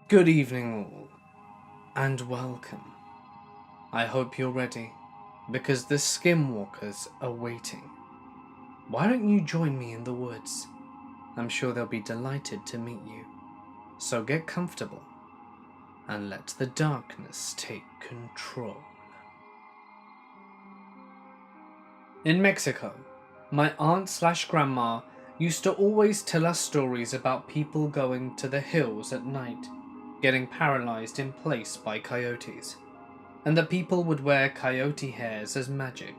Good evening all, and welcome. I hope you're ready, because the Skinwalkers are waiting. Why don't you join me in the woods? I'm sure they'll be delighted to meet you. So get comfortable, and let the darkness take control. In Mexico, my aunt/grandma used to always tell us stories about people going to the hills at night, getting paralyzed in place by coyotes, and that people would wear coyote hairs as magic.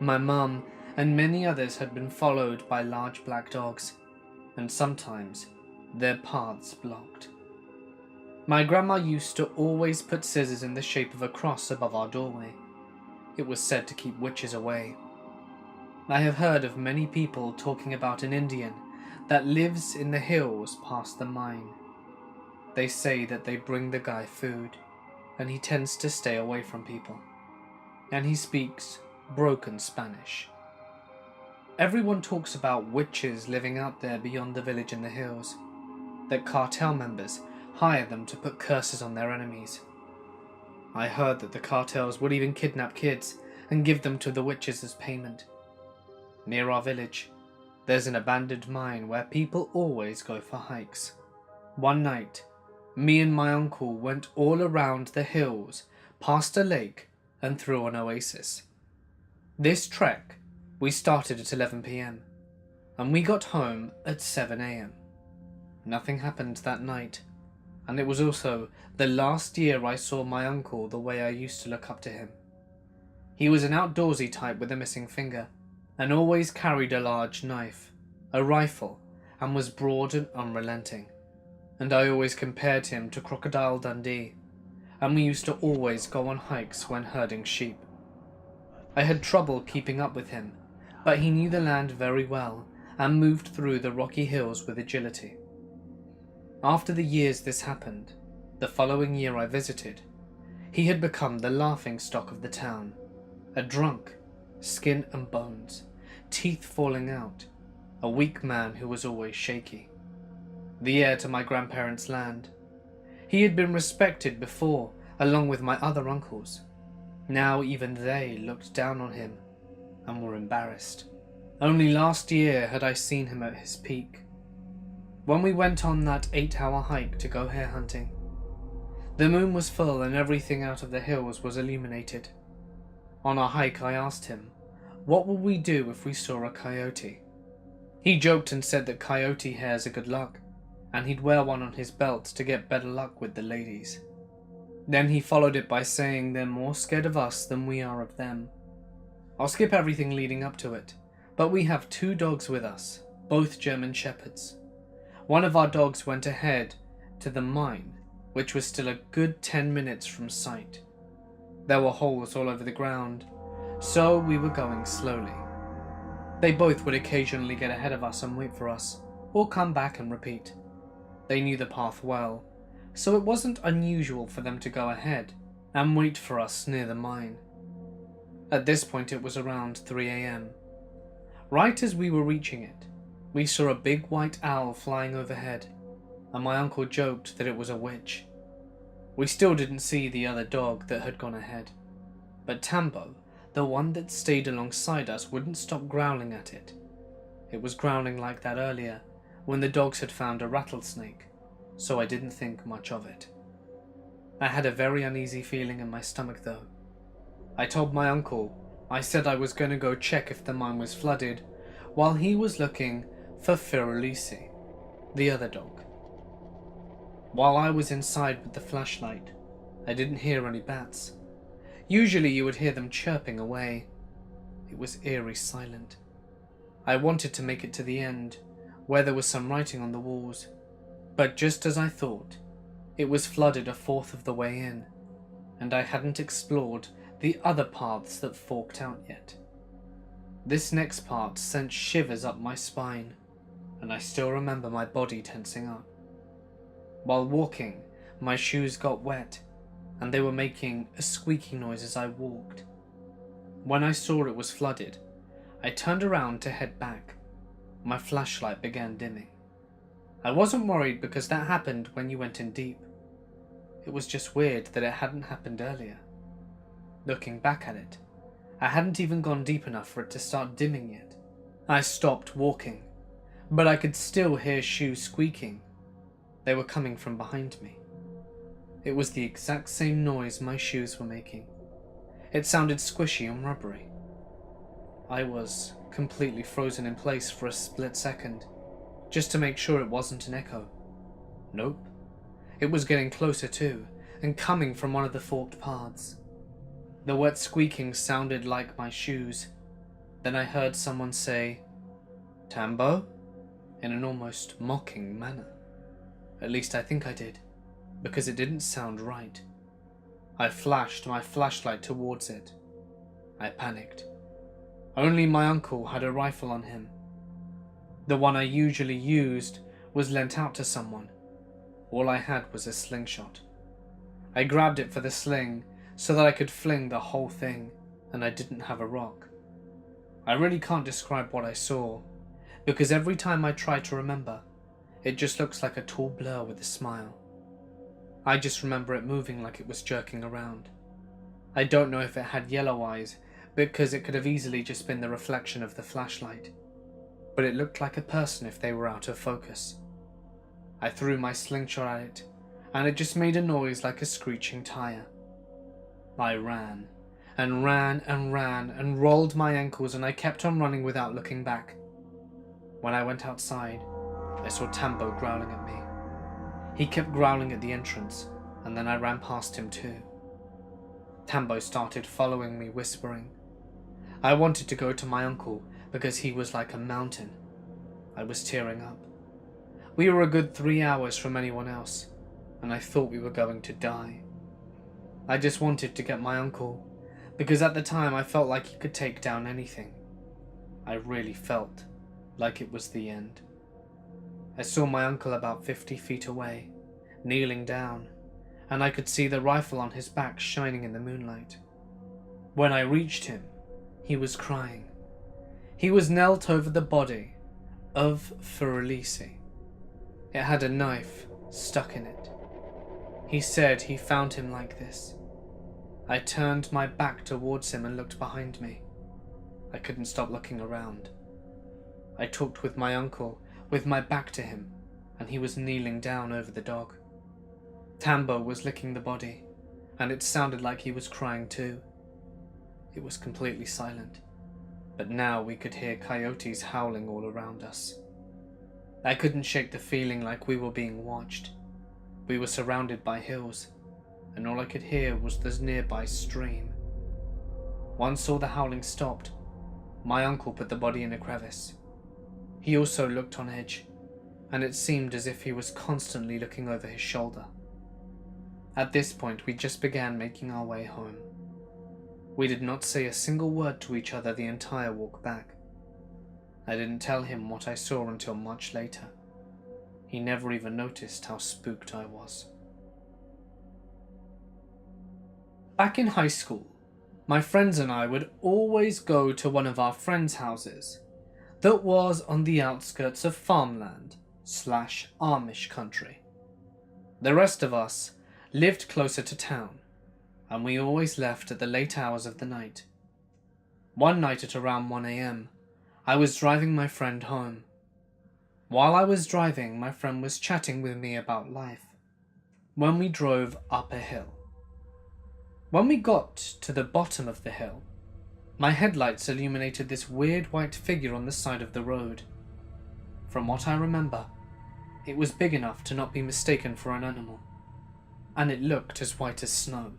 My mum and many others had been followed by large black dogs, and sometimes their paths blocked. My grandma used to always put scissors in the shape of a cross above our doorway. It was said to keep witches away. I have heard of many people talking about an Indian that lives in the hills past the mine. They say that they bring the guy food, and he tends to stay away from people, and he speaks broken Spanish. Everyone talks about witches living out there beyond the village in the hills, that cartel members hire them to put curses on their enemies. I heard that the cartels would even kidnap kids and give them to the witches as payment. Near our village, there's an abandoned mine where people always go for hikes. One night, me and my uncle went all around the hills, past a lake, and through an oasis. This trek we started at 11 p.m, and we got home at 7 a.m. Nothing happened that night, and it was also the last year I saw my uncle the way I used to look up to him. He was an outdoorsy type with a missing finger, and always carried a large knife, a rifle, and was broad and unrelenting. And I always compared him to Crocodile Dundee, and we used to always go on hikes when herding sheep. I had trouble keeping up with him, but he knew the land very well and moved through the rocky hills with agility. After the years this happened, the following year I visited, he had become the laughingstock of the town, a drunk, skin and bones, teeth falling out, a weak man who was always shaky. The heir to my grandparents' land. He had been respected before, along with my other uncles. Now even they looked down on him and were embarrassed. Only last year had I seen him at his peak, when we went on that 8-hour hike to go hare hunting. The moon was full and everything out of the hills was illuminated. On our hike I asked him, what would we do if we saw a coyote? He joked and said that coyote hairs are good luck, and he'd wear one on his belt to get better luck with the ladies. Then he followed it by saying they're more scared of us than we are of them. I'll skip everything leading up to it, but we have 2 dogs with us, both German Shepherds. One of our dogs went ahead to the mine, which was still a good 10 minutes from sight. There were holes all over the ground, so we were going slowly. They both would occasionally get ahead of us and wait for us, or come back and repeat. They knew the path well, so it wasn't unusual for them to go ahead and wait for us near the mine. At this point it was around 3 a.m. Right as we were reaching it, we saw a big white owl flying overhead, and my uncle joked that it was a witch. We still didn't see the other dog that had gone ahead, but Tambo, the one that stayed alongside us, wouldn't stop growling at it. It was growling like that earlier, when the dogs had found a rattlesnake, so I didn't think much of it. I had a very uneasy feeling in my stomach though. I told my uncle I said I was going to go check if the mine was flooded, while he was looking for Firulisi, the other dog. While I was inside with the flashlight, I didn't hear any bats. Usually you would hear them chirping away. It was eerie silent. I wanted to make it to the end, where there was some writing on the walls, but just as I thought, it was flooded a fourth of the way in, and I hadn't explored the other paths that forked out yet. This next part sent shivers up my spine, and I still remember my body tensing up. While walking, my shoes got wet, and they were making a squeaking noise as I walked. When I saw it was flooded, I turned around to head back. My flashlight began dimming. I wasn't worried because that happened when you went in deep. It was just weird that it hadn't happened earlier. Looking back at it, I hadn't even gone deep enough for it to start dimming yet. I stopped walking, but I could still hear shoes squeaking. They were coming from behind me. It was the exact same noise my shoes were making. It sounded squishy and rubbery. I was completely frozen in place for a split second, just to make sure it wasn't an echo. Nope. It was getting closer too, and coming from one of the forked paths. The wet squeaking sounded like my shoes. Then I heard someone say, "Tambo?" in an almost mocking manner. At least I think I did, because it didn't sound right. I flashed my flashlight towards it. I panicked. Only my uncle had a rifle on him. The one I usually used was lent out to someone. All I had was a slingshot. I grabbed it for the sling so that I could fling the whole thing, and I didn't have a rock. I really can't describe what I saw, because every time I try to remember, it just looks like a tall blur with a smile. I just remember it moving like it was jerking around. I don't know if it had yellow eyes, because it could have easily just been the reflection of the flashlight, but it looked like a person if they were out of focus. I threw my slingshot at it, and it just made a noise like a screeching tire. I ran, and ran, and ran, and rolled my ankles, and I kept on running without looking back. When I went outside, I saw Tambo growling at me. He kept growling at the entrance, and then I ran past him too. Tambo started following me, whispering. I wanted to go to my uncle because he was like a mountain. I was tearing up. We were a good 3 hours from anyone else, and I thought we were going to die. I just wanted to get my uncle, because at the time I felt like he could take down anything. I really felt like it was the end. I saw my uncle about 50 feet away, kneeling down, and I could see the rifle on his back shining in the moonlight. When I reached him, he was crying. He was knelt over the body of Furulisi. It had a knife stuck in it. He said he found him like this. I turned my back towards him and looked behind me. I couldn't stop looking around. I talked with my uncle with my back to him, and he was kneeling down over the dog. Tambo was licking the body, and it sounded like he was crying too. It was completely silent, but now we could hear coyotes howling all around us. I couldn't shake the feeling like we were being watched. We were surrounded by hills, and all I could hear was the nearby stream. Once all the howling stopped, my uncle put the body in a crevice. He also looked on edge, and it seemed as if he was constantly looking over his shoulder. At this point, we just began making our way home. We did not say a single word to each other the entire walk back. I didn't tell him what I saw until much later. He never even noticed how spooked I was. Back in high school, my friends and I would always go to one of our friends' houses that was on the outskirts of farmland / Amish country. The rest of us lived closer to town, and we always left at the late hours of the night. One night at around 1 a.m, I was driving my friend home. While I was driving, my friend was chatting with me about life when we drove up a hill. When we got to the bottom of the hill, my headlights illuminated this weird white figure on the side of the road. From what I remember, it was big enough to not be mistaken for an animal, and it looked as white as snow.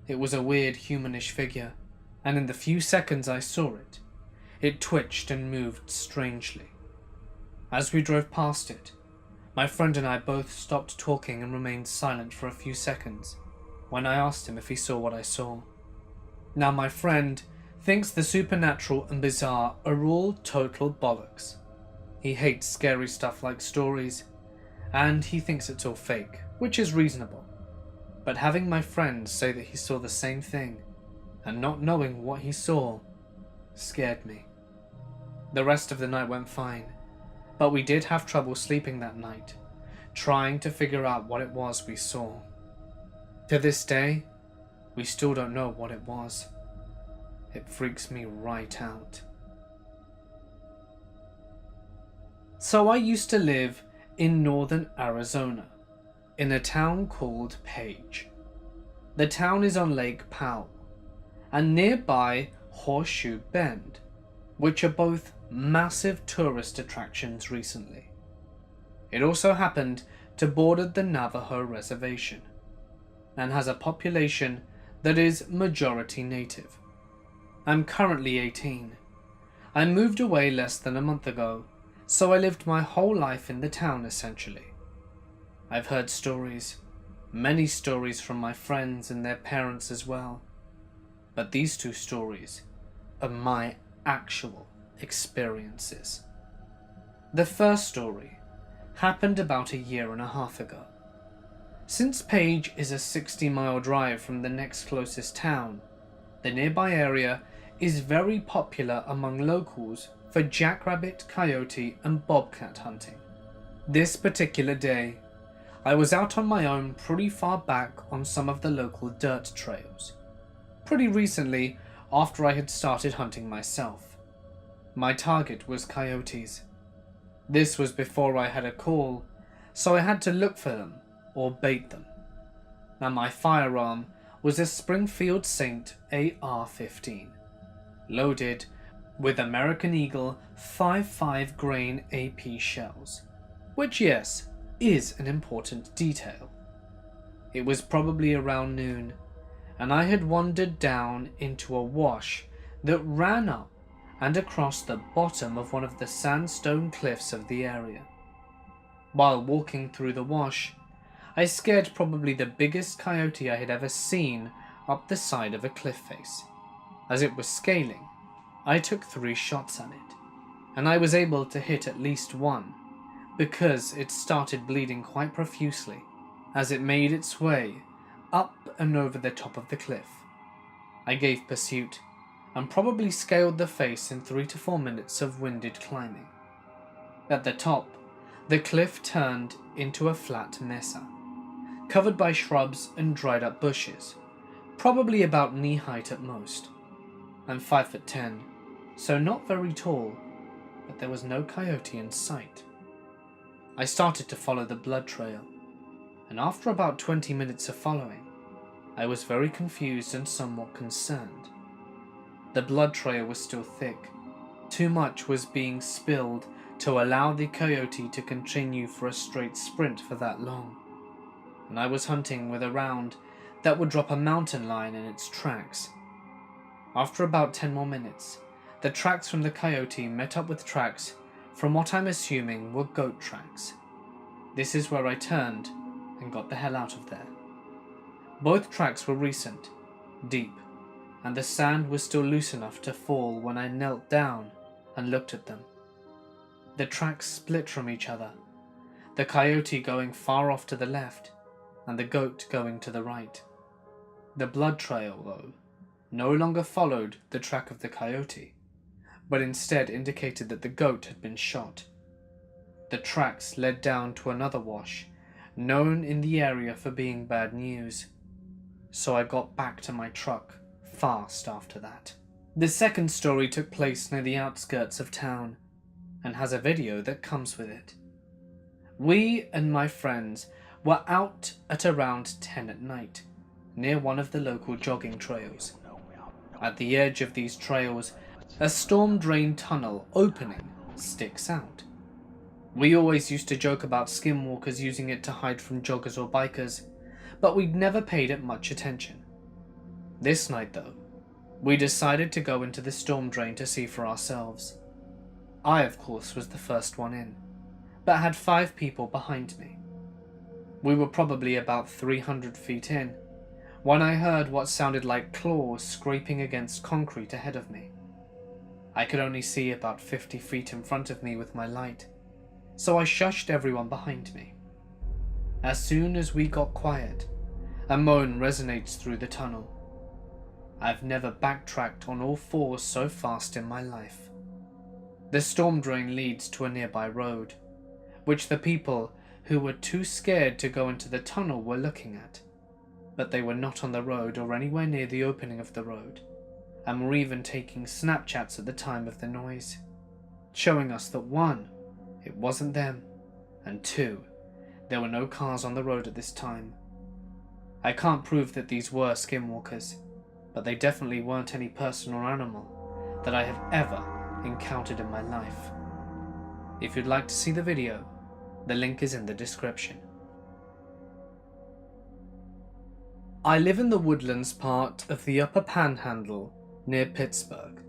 It was a weird humanish figure, and in the few seconds I saw it, it twitched and moved strangely. As we drove past it, my friend and I both stopped talking and remained silent for a few seconds when I asked him if he saw what I saw. Now my friend thinks the supernatural and bizarre are all total bollocks. He hates scary stuff like stories, and he thinks it's all fake, which is reasonable. But having my friend say that he saw the same thing, and not knowing what he saw, scared me. The rest of the night went fine, but we did have trouble sleeping that night, trying to figure out what it was we saw. To this day, we still don't know what it was. It freaks me right out. So I used to live in northern Arizona, in a town called Page. The town is on Lake Powell, and nearby Horseshoe Bend, which are both massive tourist attractions recently. It also happened to border the Navajo reservation, and has a population that is majority native. I'm currently 18. I moved away less than a month ago, so I lived my whole life in the town essentially. I've heard stories, many stories from my friends and their parents as well, but these two stories are my actual experiences. The first story happened about a year and a half ago. Since Page is a 60-mile drive from the next closest town, the nearby area is very popular among locals for jackrabbit, coyote, and bobcat hunting. This particular day, I was out on my own pretty far back on some of the local dirt trails. Pretty recently, after I had started hunting myself. My target was coyotes. This was before I had a call, so I had to look for them or bait them. And my firearm was a Springfield Saint AR-15, loaded with American Eagle 5.5 grain AP shells, which, yes, is an important detail. It was probably around noon, and I had wandered down into a wash that ran up and across the bottom of one of the sandstone cliffs of the area. While walking through the wash, I scared probably the biggest coyote I had ever seen up the side of a cliff face. As it was scaling, I took 3 shots at it, and I was able to hit at least one, because it started bleeding quite profusely as it made its way up and over the top of the cliff. I gave pursuit and probably scaled the face in 3 to 4 minutes of winded climbing. At the top, the cliff turned into a flat mesa, covered by shrubs and dried up bushes, probably about knee height at most. I'm 5'10", so not very tall, but there was no coyote in sight. I started to follow the blood trail, and after about 20 minutes of following, I was very confused and somewhat concerned. The blood trail was still thick. Too much was being spilled to allow the coyote to continue for a straight sprint for that long, and I was hunting with a round that would drop a mountain lion in its tracks. After about 10 more minutes, the tracks from the coyote met up with tracks from what I'm assuming were goat tracks. This is where I turned and got the hell out of there. Both tracks were recent, deep, and the sand was still loose enough to fall when I knelt down and looked at them. The tracks split from each other, the coyote going far off to the left and the goat going to the right. The blood trail, though, no longer followed the track of the coyote, but instead indicated that the goat had been shot. The tracks led down to another wash, known in the area for being bad news, so I got back to my truck fast after that. The second story took place near the outskirts of town, and has a video that comes with it. We and my friends were out at around 10 at night, near one of the local jogging trails. At the edge of these trails, a storm drain tunnel opening sticks out. We always used to joke about skinwalkers using it to hide from joggers or bikers, but we'd never paid it much attention. This night though, we decided to go into the storm drain to see for ourselves. I, of course, was the first one in, but had 5 people behind me. We were probably about 300 feet in, when I heard what sounded like claws scraping against concrete ahead of me. I could only see about 50 feet in front of me with my light, so I shushed everyone behind me. As soon as we got quiet, a moan resonates through the tunnel. I've never backtracked on all 4s so fast in my life. The storm drain leads to a nearby road, which the people who were too scared to go into the tunnel were looking at, but they were not on the road or anywhere near the opening of the road, and were even taking Snapchats at the time of the noise, showing us that 1, it wasn't them, and 2, there were no cars on the road at this time. I can't prove that these were skinwalkers, but they definitely weren't any person or animal that I have ever encountered in my life. If you'd like to see the video, the link is in the description. I live in the woodlands part of the Upper Panhandle near Pittsburgh.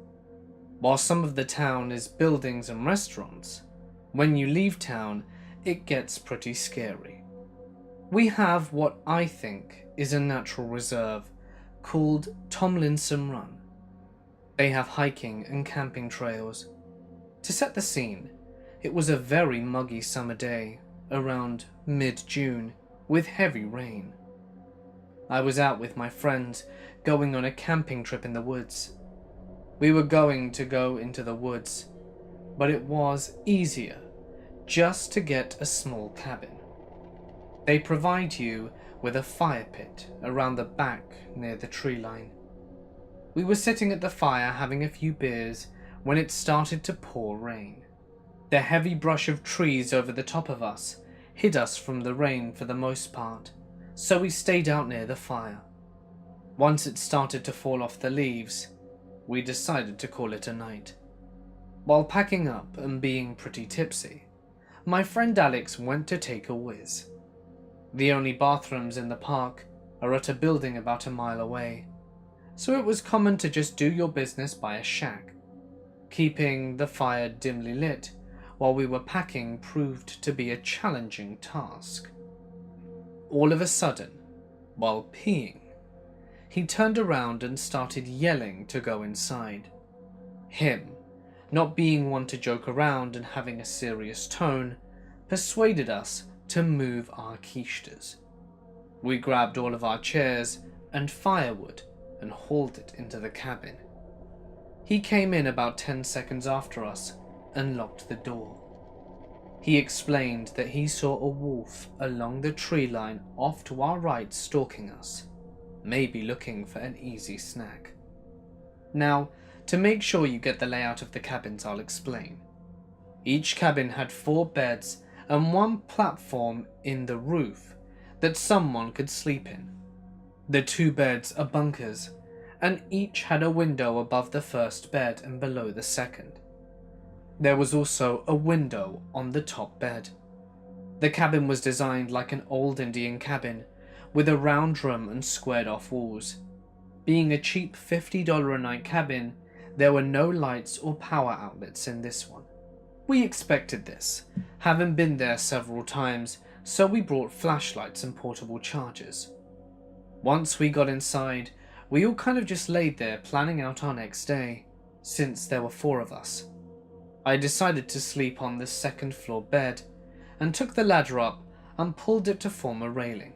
While some of the town is buildings and restaurants, when you leave town, it gets pretty scary. We have what I think is a natural reserve called Tomlinson Run. They have hiking and camping trails. To set the scene, it was a very muggy summer day, around mid-June, with heavy rain. I was out with my friends, going on a camping trip in the woods. We were going to go into the woods, but it was easier just to get a small cabin. They provide you with a fire pit around the back near the tree line. We were sitting at the fire having a few beers when it started to pour rain. The heavy brush of trees over the top of us hid us from the rain for the most part, so we stayed out near the fire. Once it started to fall off the leaves, we decided to call it a night. While packing up and being pretty tipsy, my friend Alex went to take a whiz. The only bathrooms in the park are at a building about a mile away, so it was common to just do your business by a shack. Keeping the fire dimly lit while we were packing proved to be a challenging task. All of a sudden, while peeing, he turned around and started yelling to go inside. Him, not being one to joke around and having a serious tone, persuaded us to move our quiches. We grabbed all of our chairs and firewood and hauled it into the cabin. He came in about 10 seconds after us and locked the door. He explained that he saw a wolf along the tree line off to our right stalking us, maybe looking for an easy snack. Now, to make sure you get the layout of the cabins, I'll explain. Each cabin had 4 beds and 1 platform in the roof that someone could sleep in. The 2 beds are bunkers, and each had a window above the first bed and below the second. There was also a window on the top bed. The cabin was designed like an old Indian cabin, with a round room and squared off walls. Being a cheap $50 a night cabin, there were no lights or power outlets in this one. We expected this, having been there several times, so we brought flashlights and portable chargers. Once we got inside, we all kind of just laid there planning out our next day, since there were 4 of us. I decided to sleep on the 2nd floor bed, and took the ladder up and pulled it to form a railing.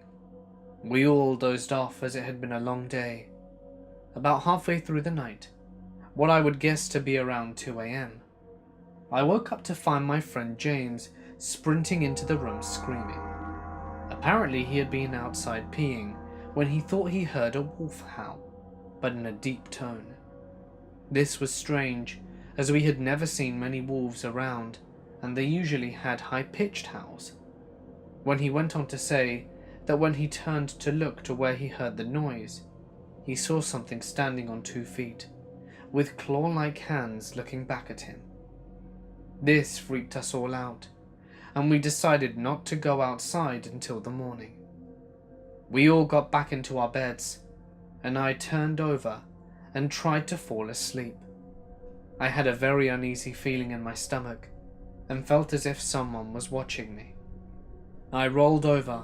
We all dozed off as it had been a long day. About halfway through the night, what I would guess to be around 2 a.m, I woke up to find my friend James sprinting into the room screaming. Apparently he had been outside peeing when he thought he heard a wolf howl, but in a deep tone. This was strange, as we had never seen many wolves around, and they usually had high-pitched howls. When he went on to say that when he turned to look to where he heard the noise, he saw something standing on 2 feet, with claw-like hands looking back at him. This freaked us all out, and we decided not to go outside until the morning. We all got back into our beds, and I turned over and tried to fall asleep. I had a very uneasy feeling in my stomach, and felt as if someone was watching me. I rolled over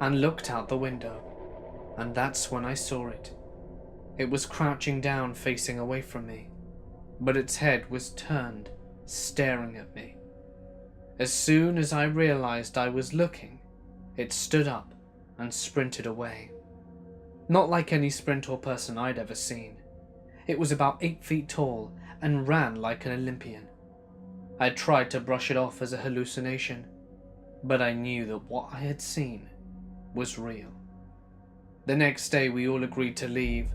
and looked out the window, and that's when I saw it. It was crouching down facing away from me, but its head was turned, staring at me. As soon as I realized I was looking, it stood up and sprinted away. Not like any sprint or person I'd ever seen. It was about 8 feet tall and ran like an Olympian. I tried to brush it off as a hallucination, but I knew that what I had seen was real. The next day we all agreed to leave,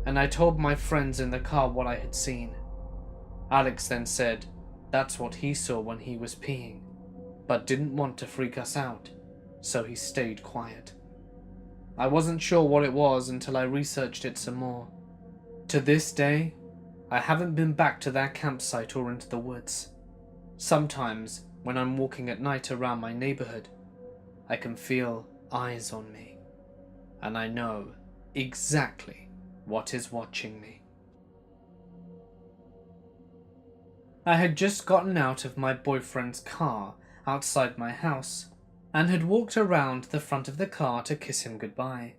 and I told my friends in the car what I had seen. Alex then said that's what he saw when he was peeing, but didn't want to freak us out, so he stayed quiet. I wasn't sure what it was until I researched it some more. To this day, I haven't been back to that campsite or into the woods. Sometimes, when I'm walking at night around my neighborhood, I can feel eyes on me, and I know exactly what is watching me. I had just gotten out of my boyfriend's car outside my house and had walked around the front of the car to kiss him goodbye.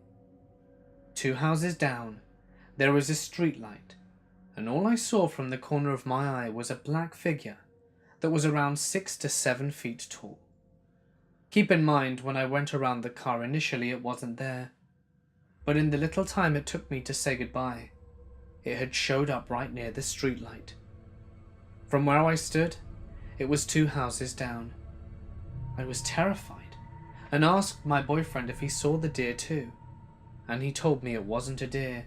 2 houses down, there was a street light, and all I saw from the corner of my eye was a black figure that was around 6 to 7 feet tall. Keep in mind, when I went around the car initially it wasn't there, but in the little time it took me to say goodbye, it had showed up right near the streetlight. From where I stood, it was 2 houses down. I was terrified and asked my boyfriend if he saw the deer too, and he told me it wasn't a deer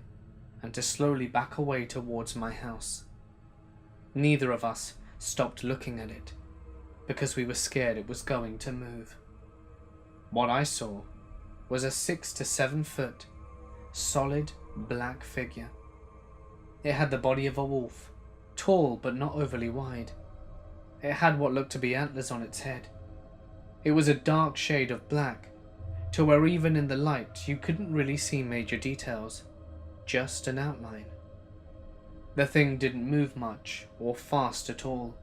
and to slowly back away towards my house. Neither of us stopped looking at it because we were scared it was going to move. What I saw was a 6 to 7 foot solid black figure. It had the body of a wolf, tall but not overly wide. It had what looked to be antlers on its head. It was a dark shade of black, to where even in the light you couldn't really see major details, just an outline. The thing didn't move much or fast at all,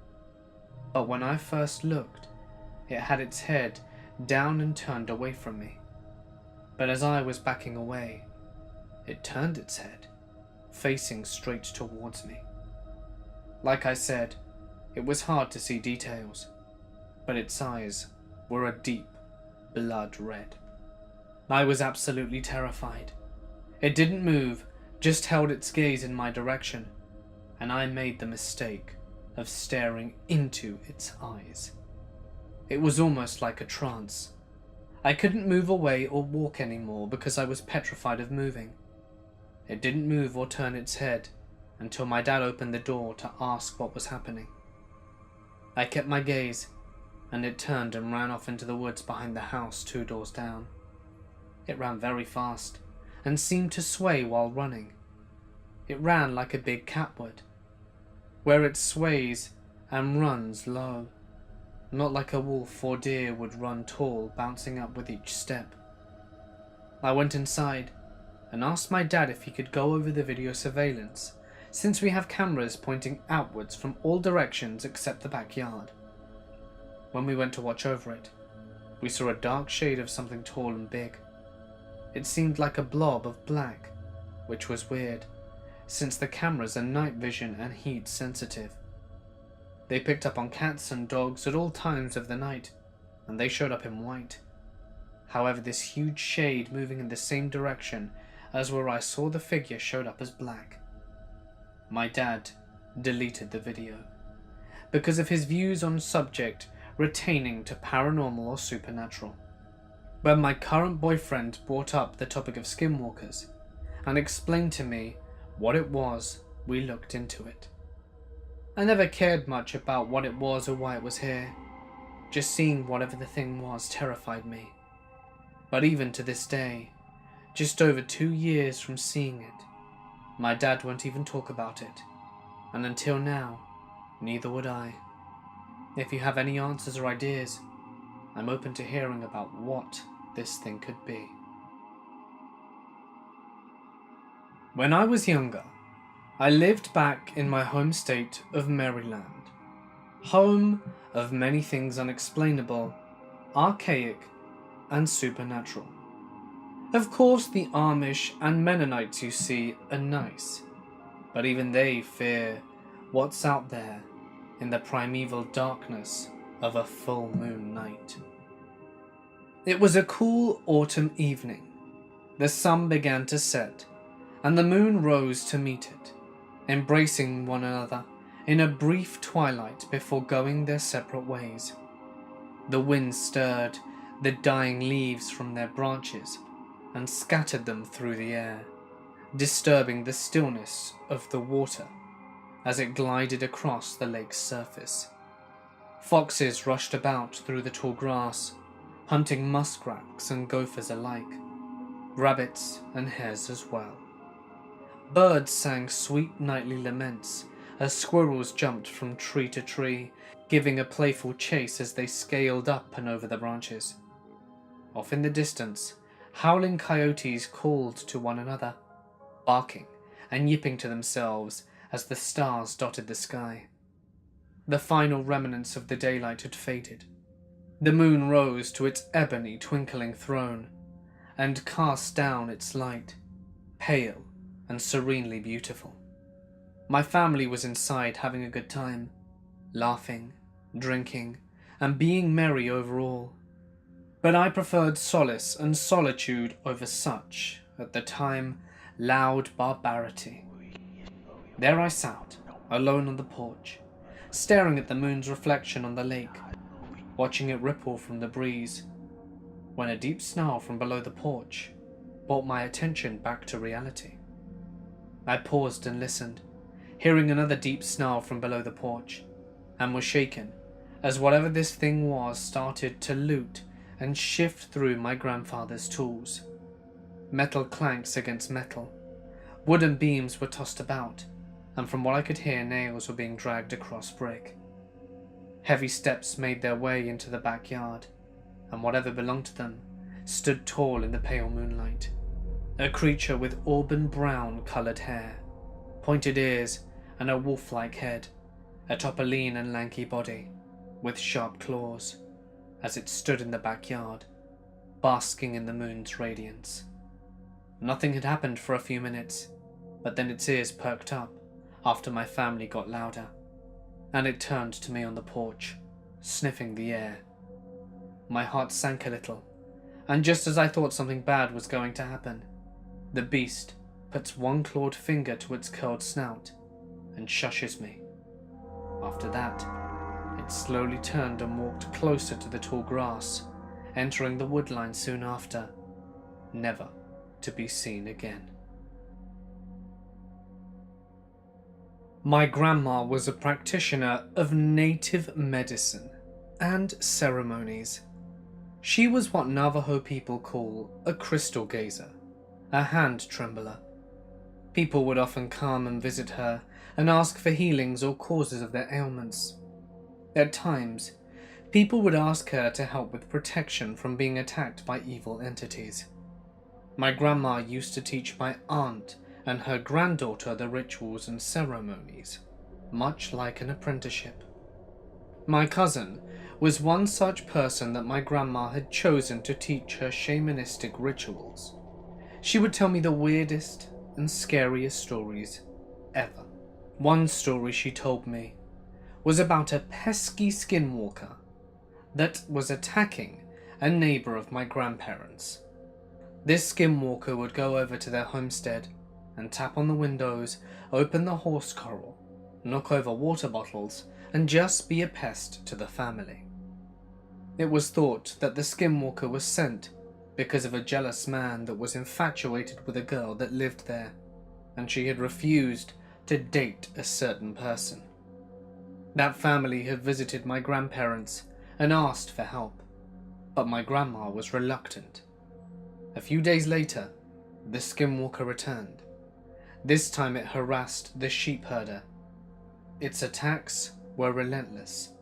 but when I first looked, it had its head down and turned away from me. But as I was backing away, it turned its head, facing straight towards me. Like I said, it was hard to see details, but its eyes were a deep blood red. I was absolutely terrified. It didn't move, just held its gaze in my direction, and I made the mistake of staring into its eyes. It was almost like a trance. I couldn't move away or walk anymore because I was petrified of moving. It didn't move or turn its head until my dad opened the door to ask what was happening. I kept my gaze, and it turned and ran off into the woods behind the house 2 doors down. It ran very fast and seemed to sway while running. It ran like a big cat would, where it sways and runs low, not like a wolf or deer would run tall, bouncing up with each step. I went inside and asked my dad if he could go over the video surveillance, since we have cameras pointing outwards from all directions except the backyard. When we went to watch over it, we saw a dark shade of something tall and big. It seemed like a blob of black, which was weird, since the cameras are night vision and heat sensitive. They picked up on cats and dogs at all times of the night, and they showed up in white. However, this huge shade moving in the same direction as where I saw the figure showed up as black. My dad deleted the video because of his views on subject retaining to paranormal or supernatural. But my current boyfriend brought up the topic of skinwalkers and explained to me what it was. We looked into it. I never cared much about what it was or why it was here. Just seeing whatever the thing was terrified me. But even to this day, just over 2 years from seeing it, my dad won't even talk about it, and until now, neither would I. If you have any answers or ideas, I'm open to hearing about what this thing could be. When I was younger, I lived back in my home state of Maryland, home of many things unexplainable, archaic, and supernatural. Of course, the Amish and Mennonites you see are nice, but even they fear what's out there in the primeval darkness of a full moon night. It was a cool autumn evening. The sun began to set, and the moon rose to meet it, embracing one another in a brief twilight before going their separate ways. The wind stirred the dying leaves from their branches and scattered them through the air, disturbing the stillness of the water as it glided across the lake's surface. Foxes rushed about through the tall grass, hunting muskrats and gophers alike, rabbits and hares as well. Birds sang sweet nightly laments as squirrels jumped from tree to tree, giving a playful chase as they scaled up and over the branches. Off in the distance, howling coyotes called to one another, barking and yipping to themselves as the stars dotted the sky. The final remnants of the daylight had faded. The moon rose to its ebony twinkling throne and cast down its light, pale and serenely beautiful. My family was inside having a good time, laughing, drinking, and being merry overall. But I preferred solace and solitude over such, at the time, loud barbarity. There I sat, alone on the porch, staring at the moon's reflection on the lake, watching it ripple from the breeze, when a deep snarl from below the porch brought my attention back to reality. I paused and listened, hearing another deep snarl from below the porch, and was shaken as whatever this thing was started to loot and shift through my grandfather's tools. Metal clanks against metal, wooden beams were tossed about, and from what I could hear, nails were being dragged across brick. Heavy steps made their way into the backyard, and whatever belonged to them stood tall in the pale moonlight. A creature with auburn brown coloured hair, pointed ears, and a wolf-like head, atop a lean and lanky body, with sharp claws, as it stood in the backyard, basking in the moon's radiance. Nothing had happened for a few minutes, but then its ears perked up after my family got louder, and it turned to me on the porch, sniffing the air. My heart sank a little, and just as I thought something bad was going to happen, the beast puts one clawed finger to its curled snout and shushes me. After that, it slowly turned and walked closer to the tall grass, entering the woodline soon after, never to be seen again. My grandma was a practitioner of native medicine and ceremonies. She was what Navajo people call a crystal gazer, a hand trembler. People would often come and visit her and ask for healings or causes of their ailments. At times, people would ask her to help with protection from being attacked by evil entities. My grandma used to teach my aunt and her granddaughter the rituals and ceremonies, much like an apprenticeship. My cousin was one such person that my grandma had chosen to teach her shamanistic rituals. She would tell me the weirdest and scariest stories ever. One story she told me was about a pesky skinwalker that was attacking a neighbor of my grandparents. This skinwalker would go over to their homestead and tap on the windows, open the horse corral, knock over water bottles, and just be a pest to the family. It was thought that the skinwalker was sent because of a jealous man that was infatuated with a girl that lived there, and she had refused to date a certain person. That family had visited my grandparents and asked for help, but my grandma was reluctant. A few days later, the skinwalker returned. This time it harassed the sheep herder. Its attacks were relentless,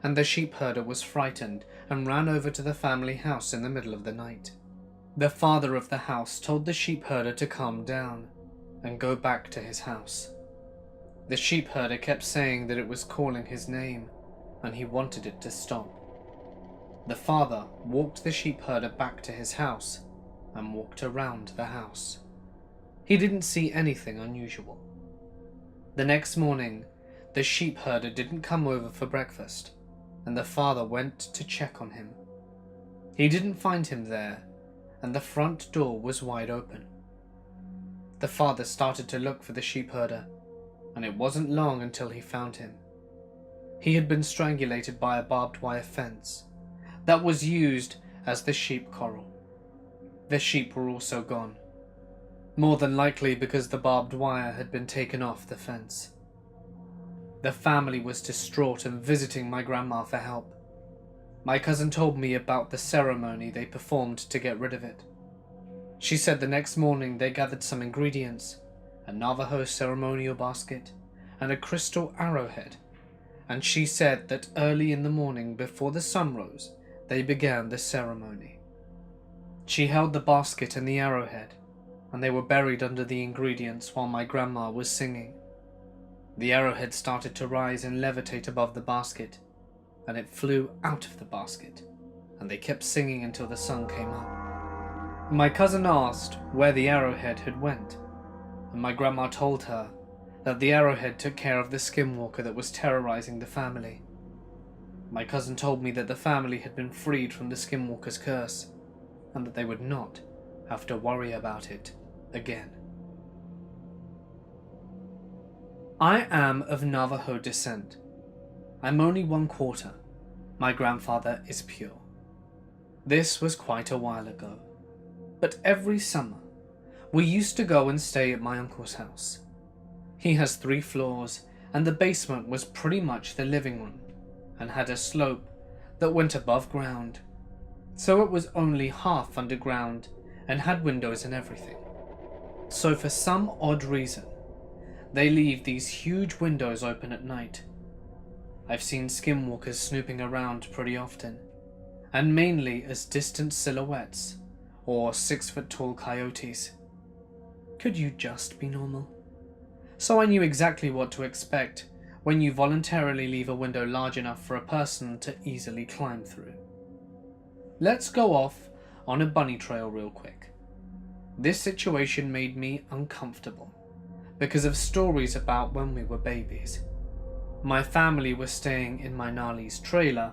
and the sheep herder was frightened and ran over to the family house in the middle of the night. The father of the house told the sheep herder to calm down and go back to his house. The sheep herder kept saying that it was calling his name, and he wanted it to stop. The father walked the sheep herder back to his house and walked around the house. He didn't see anything unusual. The next morning, the sheep herder didn't come over for breakfast, and the father went to check on him. He didn't find him there, and the front door was wide open. The father started to look for the sheep herder, and it wasn't long until he found him. He had been strangulated by a barbed wire fence that was used as the sheep corral. The sheep were also gone, more than likely because the barbed wire had been taken off the fence. The family was distraught and visiting my grandma for help. My cousin told me about the ceremony they performed to get rid of it. She said the next morning they gathered some ingredients, a Navajo ceremonial basket, and a crystal arrowhead, and she said that early in the morning before the sun rose, they began the ceremony. She held the basket and the arrowhead, and they were buried under the ingredients while my grandma was singing. The arrowhead started to rise and levitate above the basket, and it flew out of the basket, and they kept singing until the sun came up. My cousin asked where the arrowhead had went, and my grandma told her that the arrowhead took care of the skinwalker that was terrorizing the family. My cousin told me that the family had been freed from the skinwalker's curse, and that they would not have to worry about it again. I am of Navajo descent. I'm only 1/4. My grandfather is pure. This was quite a while ago, but every summer we used to go and stay at my uncle's house. He has 3 floors, and the basement was pretty much the living room and had a slope that went above ground, so it was only half underground and had windows and everything. So for some odd reason, they leave these huge windows open at night. I've seen skinwalkers snooping around pretty often, and mainly as distant silhouettes or 6-foot-tall coyotes. Could you just be normal? So I knew exactly what to expect when you voluntarily leave a window large enough for a person to easily climb through. Let's go off on a bunny trail real quick. This situation made me uncomfortable because of stories about when we were babies. My family was staying in my Nali's trailer,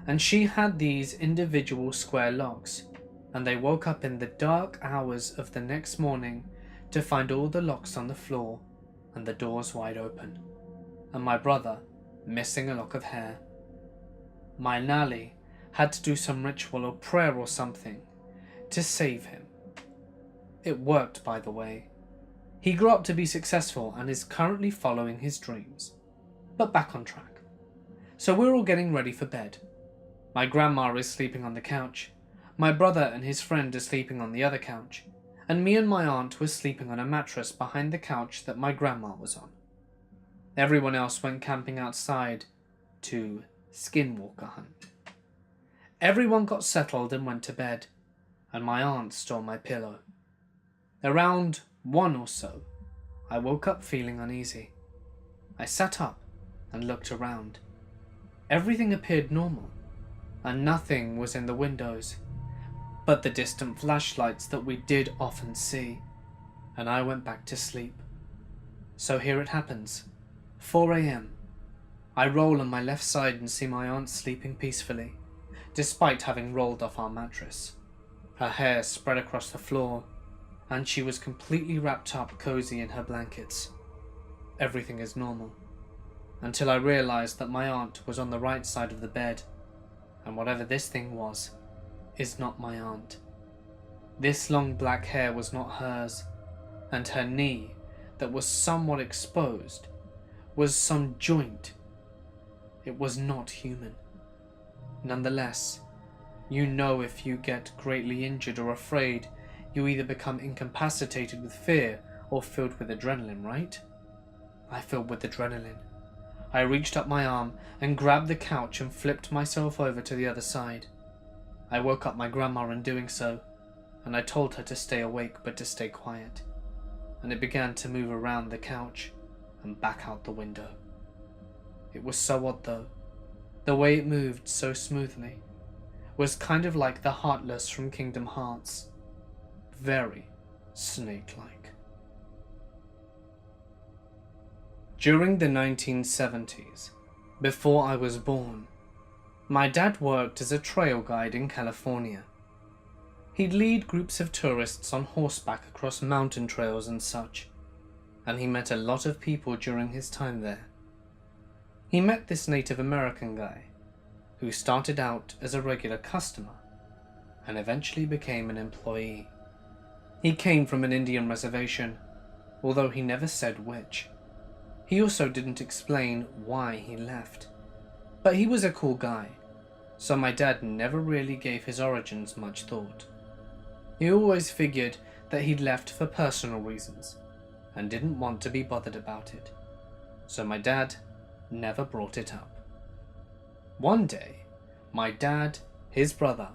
and she had these individual square locks, and they woke up in the dark hours of the next morning to find all the locks on the floor and the doors wide open, and my brother missing a lock of hair. My Nali had to do some ritual or prayer or something to save him. It worked, by the way. He grew up to be successful and is currently following his dreams. But back on track. So we're all getting ready for bed. My grandma is sleeping on the couch, my brother and his friend are sleeping on the other couch, and me and my aunt were sleeping on a mattress behind the couch that my grandma was on. Everyone else went camping outside to skinwalker hunt. Everyone got settled and went to bed, and my aunt stole my pillow. Around 1 or so, I woke up feeling uneasy. I sat up and looked around. Everything appeared normal, and nothing was in the windows but the distant flashlights that we did often see, and I went back to sleep. So here it happens. 4 a.m. I roll on my left side and see my aunt sleeping peacefully, despite having rolled off our mattress. Her hair spread across the floor, and she was completely wrapped up cozy in her blankets. Everything is normal, until I realized that my aunt was on the right side of the bed, and whatever this thing was, is not my aunt. This long black hair was not hers, and her knee, that was somewhat exposed, was some joint. It was not human. Nonetheless, you know if you get greatly injured or afraid, you either become incapacitated with fear or filled with adrenaline, right? I filled with adrenaline. I reached up my arm and grabbed the couch and flipped myself over to the other side. I woke up my grandma in doing so, and I told her to stay awake but to stay quiet, and it began to move around the couch and back out the window. It was so odd though. The way it moved so smoothly was kind of like the Heartless from Kingdom Hearts. Very snake-like. During the 1970s, before I was born, my dad worked as a trail guide in California. He'd lead groups of tourists on horseback across mountain trails and such, and he met a lot of people during his time there. He met this Native American guy, who started out as a regular customer, and eventually became an employee. He came from an Indian reservation, although he never said which. He also didn't explain why he left, but he was a cool guy, so my dad never really gave his origins much thought. He always figured that he'd left for personal reasons, and didn't want to be bothered about it, so my dad never brought it up. One day, my dad, his brother,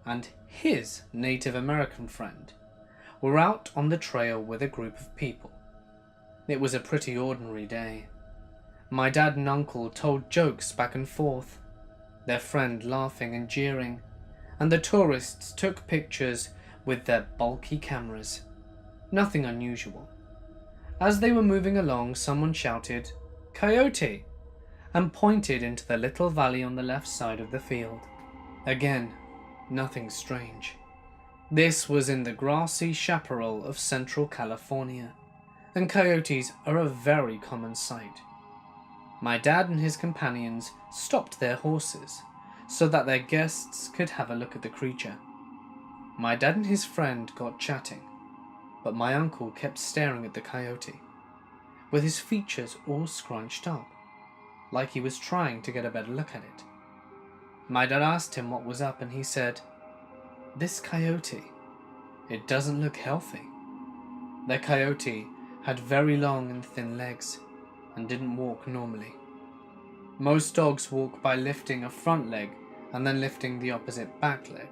and his Native American friend were out on the trail with a group of people. It was a pretty ordinary day. My dad and uncle told jokes back and forth, their friend laughing and jeering, and the tourists took pictures with their bulky cameras. Nothing unusual. As they were moving along, someone shouted, "Coyote!" and pointed into the little valley on the left side of the field. Again, nothing strange. This was in the grassy chaparral of Central California, and coyotes are a very common sight. My dad and his companions stopped their horses so that their guests could have a look at the creature. My dad and his friend got chatting, but my uncle kept staring at the coyote, with his features all scrunched up, like he was trying to get a better look at it. My dad asked him what was up, and he said, "This coyote, it doesn't look healthy." The coyote had very long and thin legs and didn't walk normally. Most dogs walk by lifting a front leg and then lifting the opposite back leg,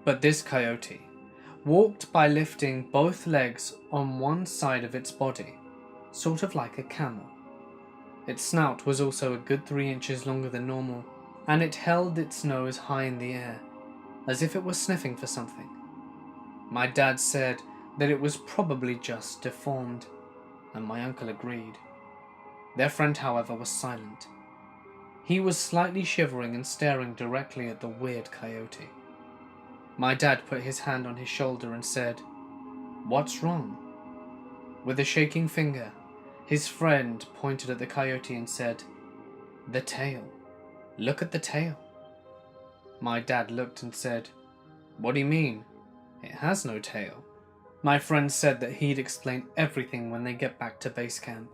but this coyote walked by lifting both legs on one side of its body, sort of like a camel. Its snout was also a good 3 inches longer than normal, and it held its nose high in the air, as if it was sniffing for something. My dad said that it was probably just deformed, and my uncle agreed. Their friend, however, was silent. He was slightly shivering and staring directly at the weird coyote. My dad put his hand on his shoulder and said, "What's wrong?" With a shaking finger, his friend pointed at the coyote and said, "The tail. Look at the tail." My dad looked and said, "What do you mean? It has no tail." My friend said that he'd explain everything when they get back to base camp,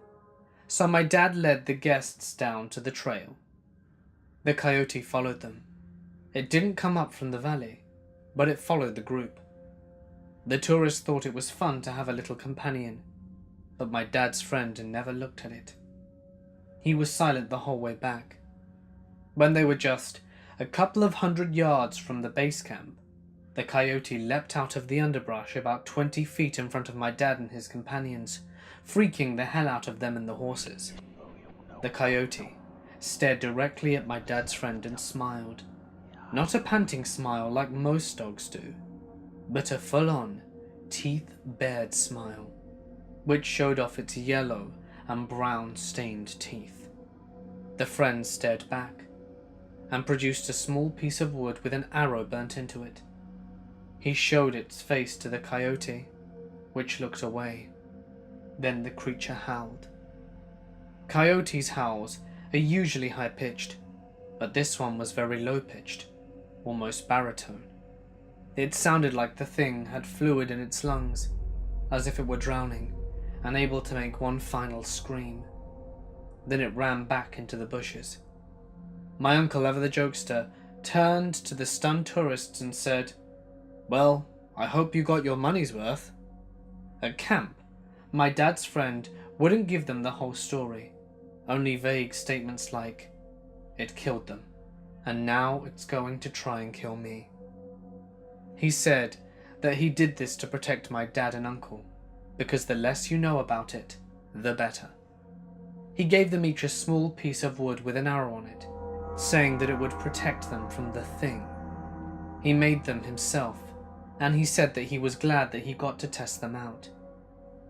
so my dad led the guests down to the trail. The coyote followed them. It didn't come up from the valley, but it followed the group. The tourists thought it was fun to have a little companion, but my dad's friend never looked at it. He was silent the whole way back. When they were just a couple of 100 yards from the base camp, the coyote leapt out of the underbrush about 20 feet in front of my dad and his companions, freaking the hell out of them and the horses. The coyote stared directly at my dad's friend and smiled. Not a panting smile like most dogs do, but a full-on, teeth-bared smile, which showed off its yellow and brown-stained teeth. The friend stared back, and produced a small piece of wood with an arrow burnt into it. He showed its face to the coyote, which looked away. Then the creature howled. Coyotes' howls are usually high-pitched, but this one was very low-pitched, almost baritone. It sounded like the thing had fluid in its lungs, as if it were drowning, and able to make one final scream. Then it ran back into the bushes. My uncle, ever the jokester, turned to the stunned tourists and said, "Well, I hope you got your money's worth." At camp, my dad's friend wouldn't give them the whole story, only vague statements like, "It killed them, and now it's going to try and kill me." He said that he did this to protect my dad and uncle, because the less you know about it, the better. He gave them each a small piece of wood with an arrow on it, saying that it would protect them from the thing. He made them himself, and he said that he was glad that he got to test them out.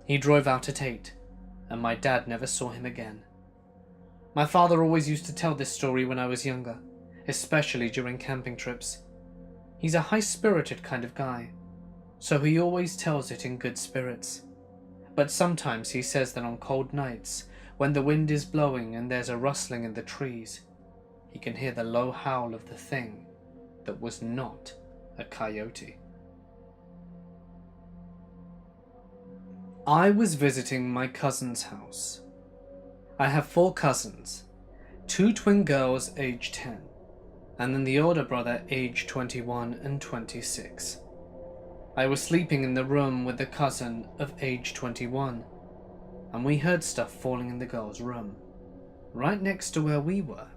He drove out at 8, and my dad never saw him again. My father always used to tell this story when I was younger, especially during camping trips. He's a high-spirited kind of guy, so he always tells it in good spirits. but sometimes he says that on cold nights, when the wind is blowing and there's a rustling in the trees, he can hear the low howl of the thing that was not a coyote. I was visiting my cousin's house. I have 4 cousins, 2 twin girls aged 10, and then the older brother aged 21 and 26. I was sleeping in the room with the cousin of age 21, and we heard stuff falling in the girl's room, right next to where we were.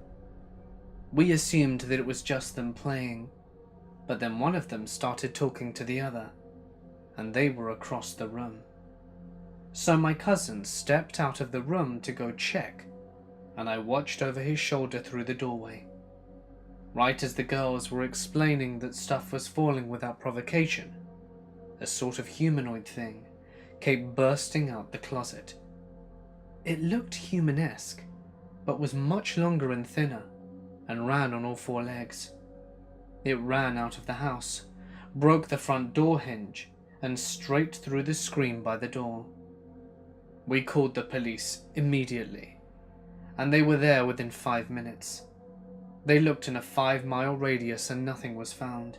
We assumed that it was just them playing, but then one of them started talking to the other, and they were across the room. So my cousin stepped out of the room to go check, and I watched over his shoulder through the doorway. Right as the girls were explaining that stuff was falling without provocation, a sort of humanoid thing came bursting out the closet. It looked humanesque, but was much longer and thinner, and ran on all 4 legs. It ran out of the house, broke the front door hinge, and straight through the screen by the door. We called the police immediately, and they were there within 5 minutes. They looked in a 5-mile radius and nothing was found.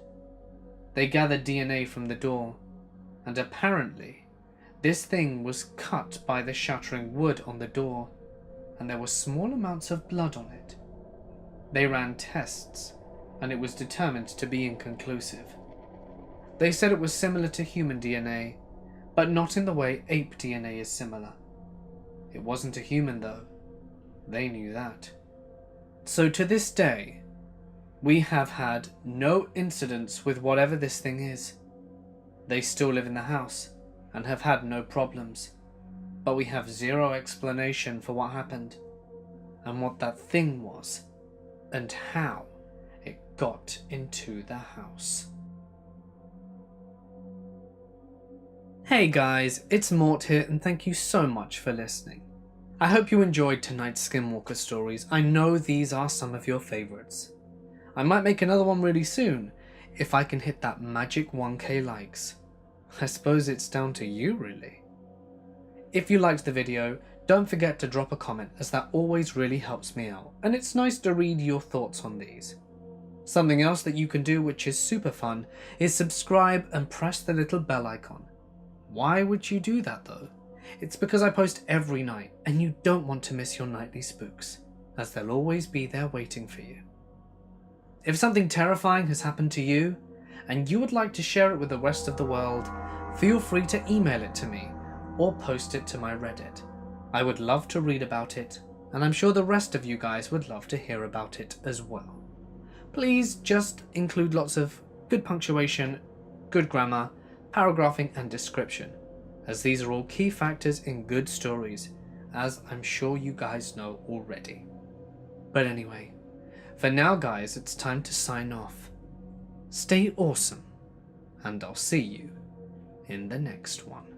They gathered DNA from the door, and apparently this thing was cut by the shattering wood on the door, and there were small amounts of blood on it. They ran tests, and it was determined to be inconclusive. They said it was similar to human DNA, but not in the way ape DNA is similar. It wasn't a human though. They knew that. So to this day, we have had no incidents with whatever this thing is. They still live in the house and have had no problems, but we have zero explanation for what happened and what that thing was and how it got into the house. Hey guys, it's Mort here and thank you so much for listening. I hope you enjoyed tonight's Skinwalker stories. I know these are some of your favourites. I might make another one really soon if I can hit that magic 1k likes. I suppose it's down to you really. If you liked the video, don't forget to drop a comment as that always really helps me out and it's nice to read your thoughts on these. Something else that you can do which is super fun is subscribe and press the little bell icon. Why would you do that though? It's because I post every night and you don't want to miss your nightly spooks, as they'll always be there waiting for you. If something terrifying has happened to you and you would like to share it with the rest of the world, feel free to email it to me or post it to my Reddit. I would love to read about it, and I'm sure the rest of you guys would love to hear about it as well. Please just include lots of good punctuation, good grammar, paragraphing and description, as these are all key factors in good stories, as I'm sure you guys know already. But anyway, for now guys, it's time to sign off. Stay awesome, and I'll see you in the next one.